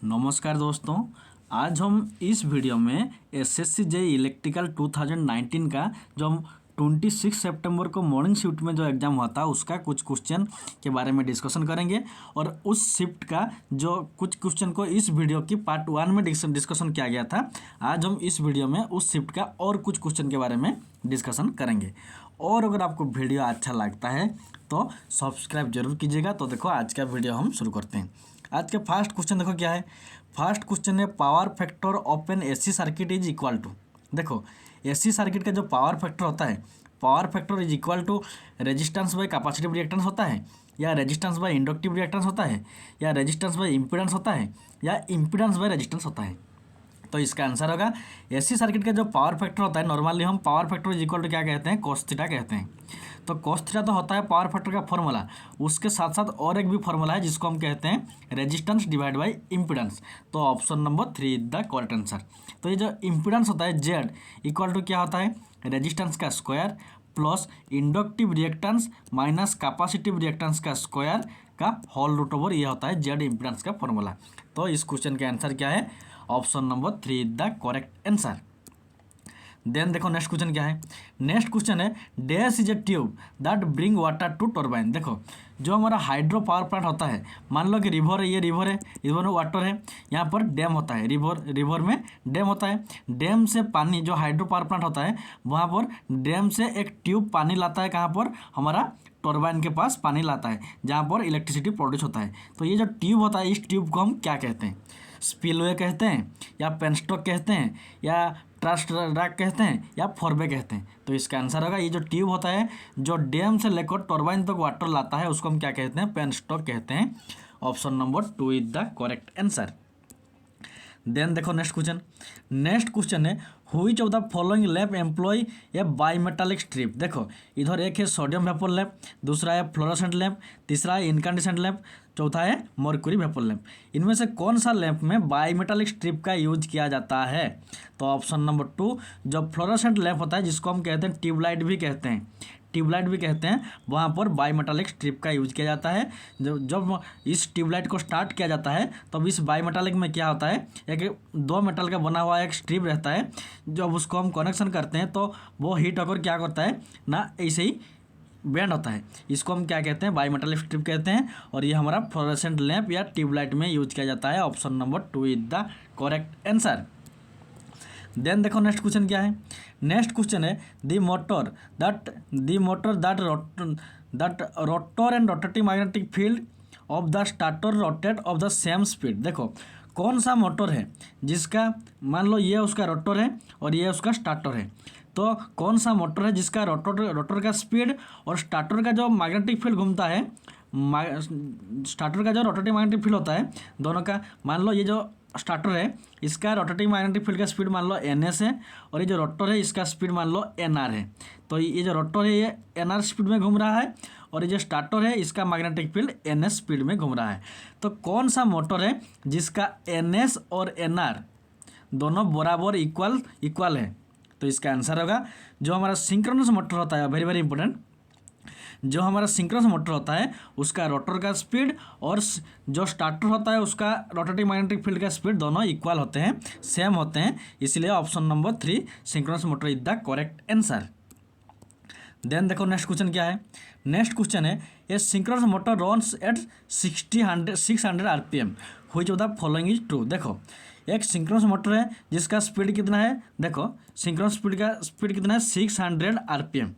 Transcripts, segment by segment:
नमस्कार दोस्तों। आज हम इस वीडियो में एसएससी जेईई इलेक्ट्रिकल 2019 का जो हम 26 सितंबर को मॉर्निंग शिफ्ट में जो एग्ज़ाम हुआ था उसका कुछ क्वेश्चन के बारे में डिस्कशन करेंगे और उस शिफ्ट का जो कुछ क्वेश्चन को इस वीडियो की पार्ट 1 में डिस्कशन किया गया था। आज हम इस वीडियो में उस शिफ्ट का और कुछ क्वेश्चन के बारे में डिस्कशन करेंगे। और अगर आपको वीडियो अच्छा लगता है तो सब्सक्राइब जरूर कीजिएगा। तो देखो आज का वीडियो हम शुरू करते हैं। आज का फर्स्ट क्वेश्चन देखो क्या है। फर्स्ट क्वेश्चन है power factor of an AC circuit is equal to. देखो एसी सर्किट का जो पावर फैक्टर होता है, power factor is equal to resistance by capacitive reactance होता है, या रेजिस्टेंस बाय इंडक्टिव रिएक्टेंस होता है, या रेजिस्टेंस बाय इम्पीडेंस होता है, या इम्पीडेंस बाय रेजिस्टेंस होता है। तो इसका आंसर होगा एसी सर्किट का जो पावर फैक्टर होता है, नॉर्मली हम power factor is equal to क्या कहते हैं, cos थीटा कहते हैं। तो cos थीटा तो होता है पावर फैक्टर का फॉर्मूला, उसके साथ साथ और एक भी फॉर्मूला है जिसको हम कहते हैं रेजिस्टेंस डिवाइड बाय इम्पीडेंस। तो option number 3 is the correct answer. तो ये जो इम्पीडेंस होता है जेड इक्वल टू क्या होता है, रेजिस्टेंस का square plus inductive reactance minus capacitive reactance का स्क्वायर का होल रूट ओवर, ये होता है जेड इम्पीडेंस का फॉर्मूला। तो इस क्वेश्चन का आंसर क्या है, option number 3 is the correct answer. Then देखो नेक्स्ट क्वेश्चन क्या है। नेक्स्ट क्वेश्चन है dash is a tube that bring water to turbine. देखो जो हमारा हाइड्रो पावर प्लांट होता है, मान लो कि रिवर है, ये रिवर है, रिवर में वाटर है, यहाँ पर डैम होता है, रिवर में डैम होता है। डैम से पानी, जो हाइड्रो पावर प्लांट होता है वहाँ पर डैम से एक ट्यूब पानी लाता है, कहाँ पर, हमारा टर्बाइन के पास पानी लाता है जहाँ पर इलेक्ट्रिसिटी प्रोड्यूस होता है। तो ये जो ट्यूब होता है, इस ट्यूब को हम क्या कहते हैं, स्पिलवे कहते हैं, या पेनस्टॉक कहते हैं, या ट्रस्ट रैक कहते हैं, या फोरवे कहते हैं। तो इसका आंसर होगा ये जो ट्यूब होता है जो डैम से लेकर टर्बाइन तक वाटर लाता है उसको हम क्या कहते हैं, पेनस्टॉक कहते हैं। Option number 2 is the correct answer. Then देखो नेक्स्ट क्वेश्चन। नेक्स्ट क्वेश्चन है which of the following lamp employ a bimetallic strip. देखो इधर एक है सोडियम वेपर लैम्प, दूसरा है फ्लोरोसेंट लैम्प, तीसरा है इनकैंडेसेंट लैम्प, चौथा है मर्क्यूरी वेपर लैम्प। इनमें से कौन सा लैम्प में बाईमेटालिक स्ट्रिप का यूज किया जाता है। तो ऑप्शन नंबर 2 जो फ्लोरोसेंट लैम्प होता है जिसको हम कहते हैं ट्यूबलाइट भी कहते हैं, ट्यूबलाइट भी कहते हैं, वहाँ पर बाईमेटालिक स्ट्रिप का यूज किया जाता है। जब इस ट्यूबलाइट को स्टार्ट किया जाता है तब इस बाईमेटालिक में क्या होता है, एक 2 मेटल का बना हुआ एक स्ट्रिप रहता है, जब उसको हम कनेक्शन करते हैं तो वो हीट होकर क्या करता है ना, ऐसे ही बैंड होता है। इसको हम क्या कहते हैं, बाईमेटालिक स्ट्रिप कहते हैं। और ये हमारा फ्लोरोसेंट लैम्प या ट्यूबलाइट में यूज किया जाता है। Option number 2 is the correct answer. Then देखो नेक्स्ट क्वेश्चन क्या है। नेक्स्ट क्वेश्चन है the motor that rotor and rotating magnetic field of the starter rotate of the same speed. देखो कौन सा मोटर है जिसका, मान लो ये उसका रोटर है और ये उसका स्टार्टर है, तो कौन सा मोटर है जिसका रोटर का स्पीड और स्टार्टर का जो मैग्नेटिक फील्ड घूमता है, स्टार्टर का जो रोटेटिंग मैग्नेटिक फील्ड होता है दोनों का, मान लो ये जो स्टार्टर है इसका रोटेटिंग मैग्नेटिक फील्ड का स्पीड मान लो NS है, और ये जो रोटर है इसका स्पीड मान लो NR है। तो ये जो रोटर है ये NR स्पीड में घूम रहा है, और ये जो स्टार्टर है इसका मैग्नेटिक फील्ड NS स्पीड में घूम रहा है। तो कौन सा मोटर है जिसका NS और NR दोनों बराबर इक्वल है। तो इसका आंसर होगा जो हमारा सिंक्रोनस मोटर होता है, वेरी वेरी इंपॉर्टेंट, जो हमारा सिंक्रोनस मोटर होता है उसका रोटर का स्पीड और जो स्टार्टर होता है उसका रोटेटिंग मैग्नेटिक फील्ड का स्पीड दोनों इक्वल होते हैं, सेम होते हैं। इसलिए option number 3 synchronous motor is the correct answer. Then देखो नेक्स्ट क्वेश्चन क्या है। नेक्स्ट क्वेश्चन है a synchronous motor runs at 600 RPM which of the following is true. देखो एक सिंक्रोनस मोटर है जिसका स्पीड कितना है, देखो सिंक्रोनस स्पीड कितना है 600 RPM।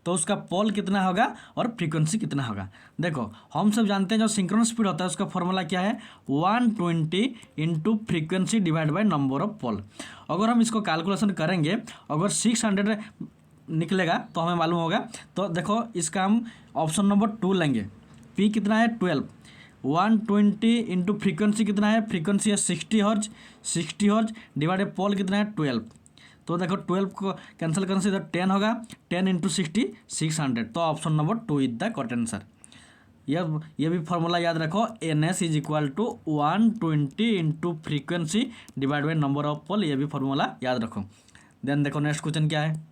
तो उसका पोल कितना होगा और फ्रीक्वेंसी कितना होगा। देखो हम सब जानते हैं जो सिंक्रोनस स्पीड होता है उसका फॉर्मूला क्या है, 120 into frequency divide by number of pole. अगर हम इसको कैलकुलेशन करेंगे, अगर 600 निकलेगा तो हमें मालूम होगा। तो देखो इसका हम ऑप्शन नंबर 2 लेंगे। P कितना है 12, 120 इंटू फ्रीक्वेंसी कितना है, फ्रीक्वेंसी है 60 हर्ट्ज डिवाइड बाई पोल कितना है 12। तो देखो 12 को कैंसिल करने से इधर 10 होगा, 10 इंटू 60 600। तो option number 2 is the correct answer. ये भी फॉर्मूला याद रखो, NS is equal to 120 into frequency divide by number of pole, ये भी फॉर्मूला याद रखो। देन देखो नेक्स्ट क्वेश्चन क्या है।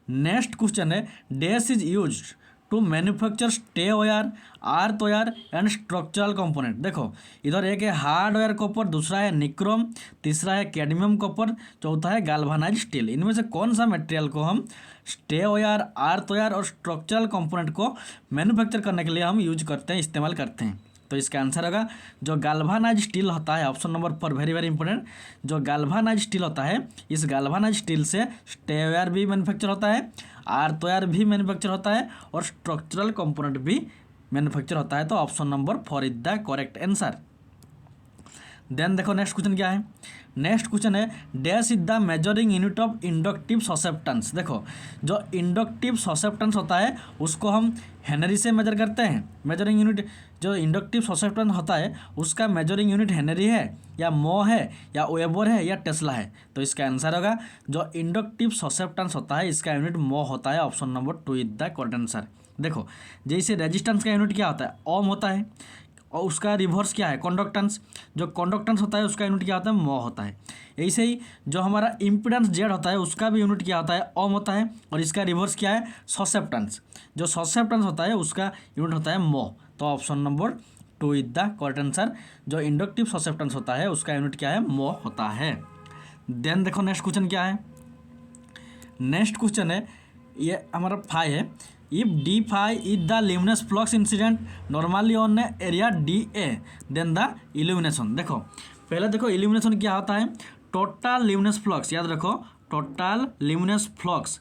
नेक्स्ट क्वेश्चन है dash is used to manufacture stay wire, earth wire and structural component. देखो इधर एक है हार्डवेयर कॉपर, दूसरा है निक्रोम, तीसरा है कैडमियम कॉपर, चौथा है गाल्वानाइज स्टील। इनमें से कौन सा मटेरियल को हम स्टे वायर, आर्थ वायर और स्ट्रक्चरल कंपोनेंट को मैन्युफैक्चर करने के लिए हम यूज करते हैं, इस्तेमाल करते हैं? तो इसका आंसर होगा जो गाल्वानाइज स्टील होता है। Option number 4 very very important. जो गाल्वानाइज स्टील होता है, इस गाल्वानाइज स्टील से स्टे वायर भी मैन्युफैक्चर होता है, आर्थ वायर भी मैन्युफैक्चर होता है और स्ट्रक्चरल कंपोनेंट भी मैन्युफैक्चर होता है। तो option number 4 is the correct answer. Then देखो नेक्स्ट क्वेश्चन क्या है। नेक्स्ट क्वेश्चन है dash is the measuring unit of inductive susceptance. देखो जो इंडक्टिव ससेप्टेंस होता है उसको हम हेनरी से मेजर करते हैं। मेजरिंग यूनिट जो इंडक्टिव ससेप्टेंस होता है उसका मेजरिंग यूनिट हेनरी है या मो है या वेबर है या टेस्ला है? तो इसका आंसर होगा जो इंडक्टिव ससेप्टेंस होता है इसका यूनिट मो होता है। Option number 2 is the correct answer. देखो जैसे रेजिस्टेंस का यूनिट क्या होता है, ओम होता है, और उसका रिवर्स क्या है, कंडक्टेंस। जो कंडक्टेंस होता है उसका यूनिट क्या होता है, मो होता है। ऐसे ही जो हमारा इम्पीडेंस जेड होता है उसका भी यूनिट क्या होता है, ओम होता है, और इसका रिवर्स क्या है, ससेप्टेंस। जो ससेप्टेंस होता है उसका यूनिट होता है मो। तो option number 2 is the correct answer. जो इंडक्टिव ससेप्टेंस होता है उसका यूनिट क्या है, मो होता है। देन देखो नेक्स्ट क्वेश्चन क्या है। नेक्स्ट क्वेश्चन है ये हमारा 5 है। If D phi is the luminous flux incident normally on area D A then the illumination. देखो पहले देखो इल्यूमिनेशन क्या होता है, टोटल ल्यूमिनस फ्लक्स, याद रखो total luminous flux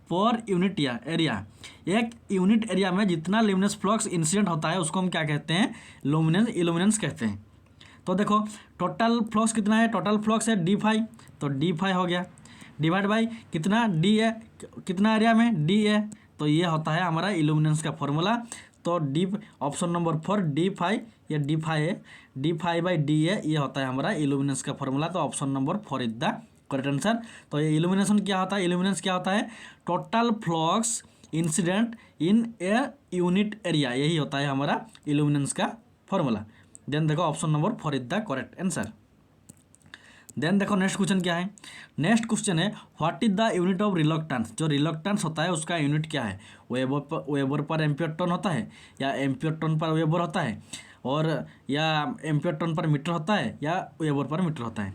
per unit area. एक यूनिट एरिया में जितना ल्यूमिनस फ्लक्स इंसिडेंट होता है उसको हम क्या कहते हैं, इल्यूमिनेंस कहते हैं। तो देखो टोटल फ्लक्स कितना है, टोटल फ्लक्स है डी फाई, तो डी फाई हो गया, डिवाइड बाई कितना डी ए, कितना एरिया में डी ए, तो ये होता है हमारा इल्यूमिनेंस का फॉर्मूला। तो D option number 4 D phi, ये डी फाई है, D phi by D A, ये होता है हमारा इल्यूमिनेंस का फॉर्मूला। तो option number 4 is the correct answer. तो ये इल्यूमिनेशन क्या होता है, इल्यूमिनेंस क्या होता है, total flux incident in a unit area, यही होता है हमारा इल्यूमिनेंस का फॉर्मूला। देन देखो option number 4 is the correct answer. Then देखो नेक्स्ट क्वेश्चन क्या है। नेक्स्ट क्वेश्चन है what is the unit of reluctance. जो रिलक्टेंस होता है उसका यूनिट क्या है, वेबर पर एम्पियर टन होता है, या एम्पियर टन पर वेबर होता है, और या एम्पियर टन पर मीटर होता है, या वेबर पर मीटर होता है?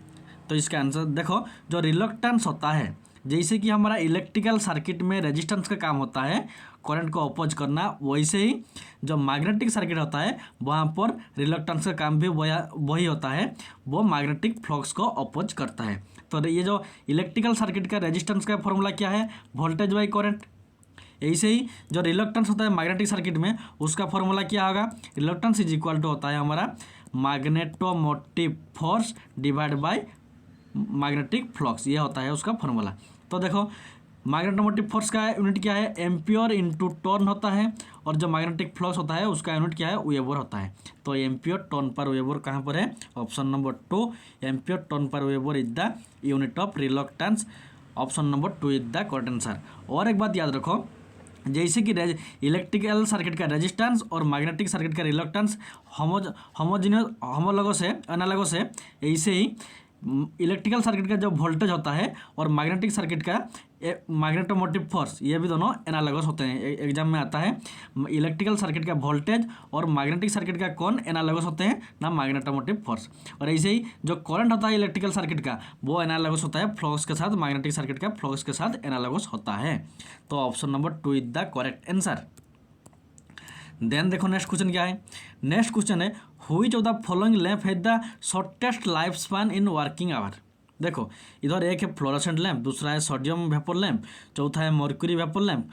तो इसका आंसर देखो जो रिलक्टेंस होता है, जैसे कि हमारा इलेक्ट्रिकल सर्किट में रेजिस्टेंस का काम होता है करंट को अपोज करना, वैसे ही जो मैग्नेटिक सर्किट होता है वहाँ पर रिलक्टेंस का काम भी वही होता है, वो मैग्नेटिक फ्लक्स को अपोज करता है। तो ये जो इलेक्ट्रिकल सर्किट का रेजिस्टेंस का फॉर्मूला क्या है, वोल्टेज बाई करंट। ऐसे ही जो रिलक्टेंस होता है मैग्नेटिक सर्किट में उसका फॉर्मूला क्या होगा, रिलक्टेंस इज इक्वल टू होता है हमारा magnetomotive force divide by magnetic flux, ये होता है उसका फॉर्मूला। तो देखो मैग्नेटोमोटिव फोर्स का यूनिट क्या है, एम्पियर इंटू टर्न होता है, और जो मैग्नेटिक फ्लक्स होता है उसका यूनिट क्या है, वेबर होता है। तो एम्पियर टर्न पर वेबर कहाँ पर है, ऑप्शन नंबर 2 एम्पियर टर्न पर weber is the unit of reluctance. Option number 2 is the correct answer. और एक बात याद रखो, जैसे कि इलेक्ट्रिकल सर्किट का रेजिस्टेंस और मैग्नेटिक सर्किट का रिलक्टेंस होमोलॉगस है, एनालॉगस है, ऐसे ही इलेक्ट्रिकल सर्किट का जो वोल्टेज होता है और मैग्नेटिक सर्किट का मैग्नेटोमोटिव फोर्स, ये भी दोनों एनालॉगस होते हैं। एग्जाम में आता है इलेक्ट्रिकल सर्किट का वोल्टेज और मैग्नेटिक सर्किट का कौन एनालॉगस होते हैं ना, मैग्नेटोमोटिव फोर्स। और ऐसे ही जो करंट होता है इलेक्ट्रिकल सर्किट का वो एनालॉगस होता है फ्लक्स के साथ, मैग्नेटिक सर्किट का फ्लक्स के साथ एनालॉगस होता है। तो option number 2 is the correct answer. Then देखो नेक्स्ट क्वेश्चन क्या है। नेक्स्ट क्वेश्चन है which of the following lamp has the shortest life span in working hour. देखो इधर एक है फ्लोरोसेंट लैंप, दूसरा है सोडियम वेपर लैंप, चौथा है मर्क्यूरी वेपर लैंप,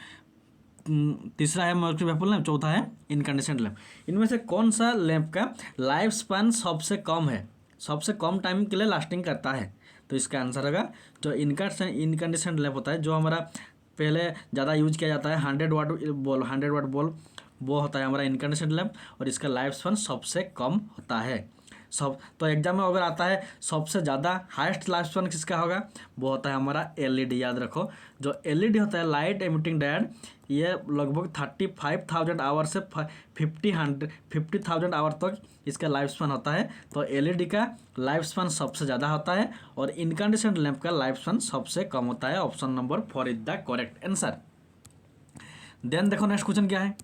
तीसरा है मर्क्यूरी वेपर लैंप, चौथा है इनकैंडेसेंट लैंप। इनमें से कौन सा लैंप का लाइफ स्पैन सबसे कम है, सबसे कम टाइम के लिए लास्टिंग करता है? तो इसका आंसर होगा जो इनकैंडेसेंट लैंप होता है, जो हमारा पहले ज़्यादा यूज किया जाता है 100 वाट बल्ब, वो होता है हमारा इनकैंडेसेंट लैंप, और इसका लाइफ स्पैन सबसे कम होता है। सब तो एग्जाम में अगर आता है सबसे ज़्यादा हाईएस्ट लाइफ स्पैन किसका होगा, वो होता है हमारा एलईडी। याद रखो जो एलईडी होता है लाइट एमिटिंग डायोड, ये लगभग 35,000 आवर से 50,000 आवर तक इसका लाइफ स्पैन होता है। तो एलईडी का लाइफ स्पैन सबसे ज़्यादा होता है और इनकैंडेसेंट लैंप का लाइफ स्पैन सबसे कम होता है। Option number 4 is the correct answer. Then देखो नेक्स्ट क्वेश्चन क्या है।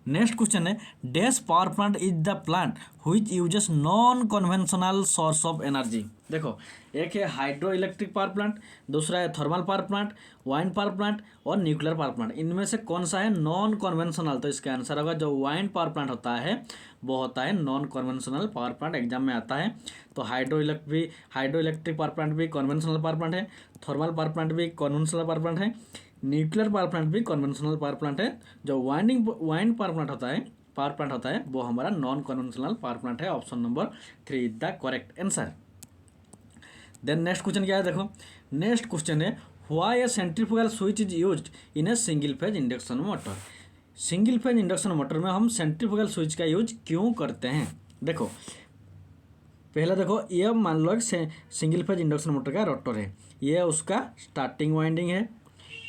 नेक्स्ट क्वेश्चन है dash power plant is the plant which uses non conventional source of energy. देखो एक है हाइड्रो इलेक्ट्रिक पावर प्लांट, दूसरा है thermal power plant, wind power plant और न्यूक्लियर पावर प्लांट। इनमें से कौन सा है नॉन कन्वेंशनल? तो इसका आंसर होगा जो वाइंड पावर प्लांट होता है वो होता है non conventional power plant, exam में आता है। तो हाइड्रो इलेक्ट्रिक पावर प्लांट भी कन्वेंशनल पावर प्लांट है, थर्मल पावर प्लांट भी कन्वेंशनल पावर प्लांट है, न्यूक्लियर पावर प्लांट भी कन्वेंशनल पावर प्लांट है। जो वाइंड पावर प्लांट होता है वो हमारा नॉन कन्वेंशनल पावर प्लांट है। Option number 3 is the correct answer. Then next question क्या है, देखो नेक्स्ट क्वेश्चन है why a centrifugal switch is used in a single phase induction motor. Single phase induction motor में हम centrifugal switch का use क्यों करते हैं? देखो पहले देखो ये मान लो सिंगल फेज इंडक्शन मोटर का रोटर है, ये उसका स्टार्टिंग वाइंडिंग है,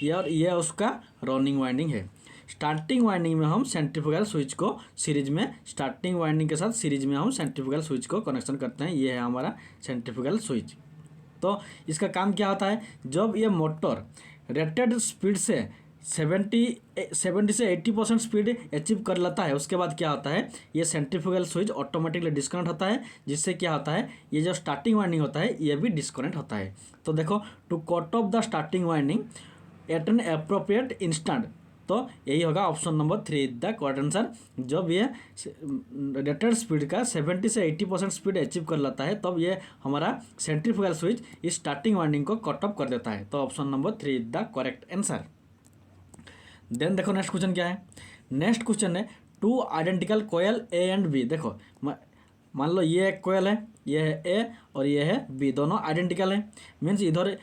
ये और ये उसका रनिंग वाइंडिंग है। स्टार्टिंग वाइंडिंग में हम सेंट्रीफ्यूगल स्विच को सीरीज में स्टार्टिंग वाइंडिंग के साथ सीरीज में हम सेंट्रीफ्यूगल स्विच को कनेक्शन करते हैं। ये है हमारा सेंट्रीफ्यूगल स्विच। तो इसका काम क्या होता है, जब ये मोटर रेटेड स्पीड से 70 से 80% स्पीड अचीव कर लेता है, उसके बाद क्या होता है ये सेंट्रीफ्यूगल स्विच ऑटोमेटिकली डिस्कनेक्ट होता है, जिससे क्या होता है ये जो स्टार्टिंग वाइंडिंग होता है ये भी डिस्कनेक्ट होता है। तो देखो to cut off the starting winding at an appropriate instant, तो यही होगा option number 3 the correct answer. जब ये रेटेड स्पीड का 70 से 80% स्पीड अचीव कर लेता है तब ये हमारा सेंट्रीफ्यूगल स्विच इस स्टार्टिंग वाइंडिंग को कट ऑफ कर देता है। तो option number 3 the correct answer. Then देखो नेक्स्ट क्वेश्चन क्या है। नेक्स्ट क्वेश्चन है two identical coil A and B. देखो मान लो ये एक कोयल है, ये है ए और ये है बी, दोनों आइडेंटिकल है। मीन्स इधर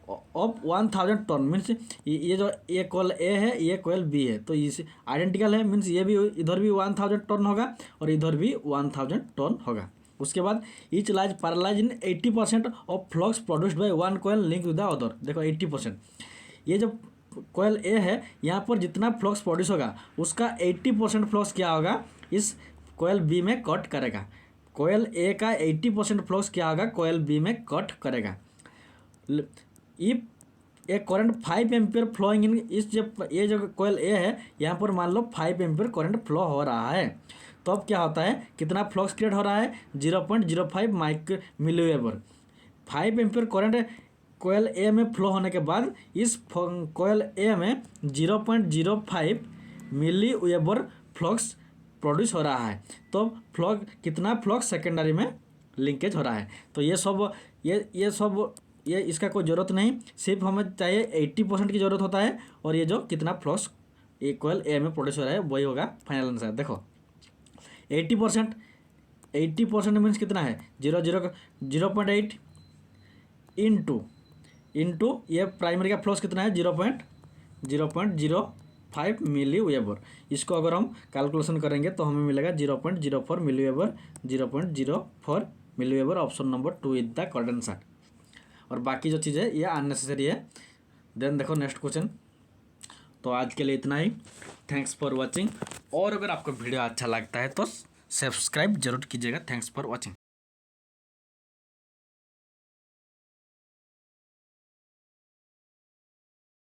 ऑफ 1000 टन, मीन्स ये जो ये कोयल ए है ये कोयल बी है, तो इस आइडेंटिकल है, मीन्स ये भी इधर भी 1000 टन होगा और इधर भी 1000 टन होगा। उसके बाद each lies paralyse in 80% of flux produced by one coil link with the other. देखो 80%, ये जो कोयल ए है यहाँ पर जितना फ्लक्स प्रोड्यूस होगा उसका 80% फ्लक्स क्या होगा इस कोयल बी में कट करेगा। कोयल ए का 80% फ्लक्स क्या होगा कोयल बी में कट करेगा। If a current 5 ampere flowing in इस ये जो कोयल ए है यहाँ पर मान लो 5 एम्पियर करंट फ्लो हो रहा है, तो अब क्या होता है कितना फ्लक्स क्रिएट हो रहा है 0.05 माइक्रो मिलीवेबर। 5 एम्पियर करंट कोयल ए में फ्लो होने के बाद इस कोयल ए में 0.05 मिली वेबर फ्लक्स प्रोड्यूस हो रहा है, तो कितना फ्लक्स सेकेंडरी में लिंकेज हो रहा है। तो ये इसका कोई ज़रूरत नहीं, सिर्फ हमें चाहिए 80% की ज़रूरत होता है, और ये जो कितना फ्लक्स ये कोयल ए में प्रोड्यूस हो रहा है वही होगा फाइनल आंसर। देखो 80% मीन्स कितना है 0.8 इंटू ये प्राइमरी का फ्लक्स कितना है 0.05 मिली वेबर। इसको अगर हम कैलकुलेशन करेंगे तो हमें मिलेगा 0.04 milli weber, 0.04 milli weber. Option number 2 is the correct answer. और बाकी जो चीज़ है ये अननेसेसरी है। देन देखो नेक्स्ट क्वेश्चन। तो आज के लिए इतना ही, थैंक्स फॉर वॉचिंग। और अगर आपको वीडियो अच्छा लगता है तो सब्सक्राइब जरूर कीजिएगा। Thanks for watching.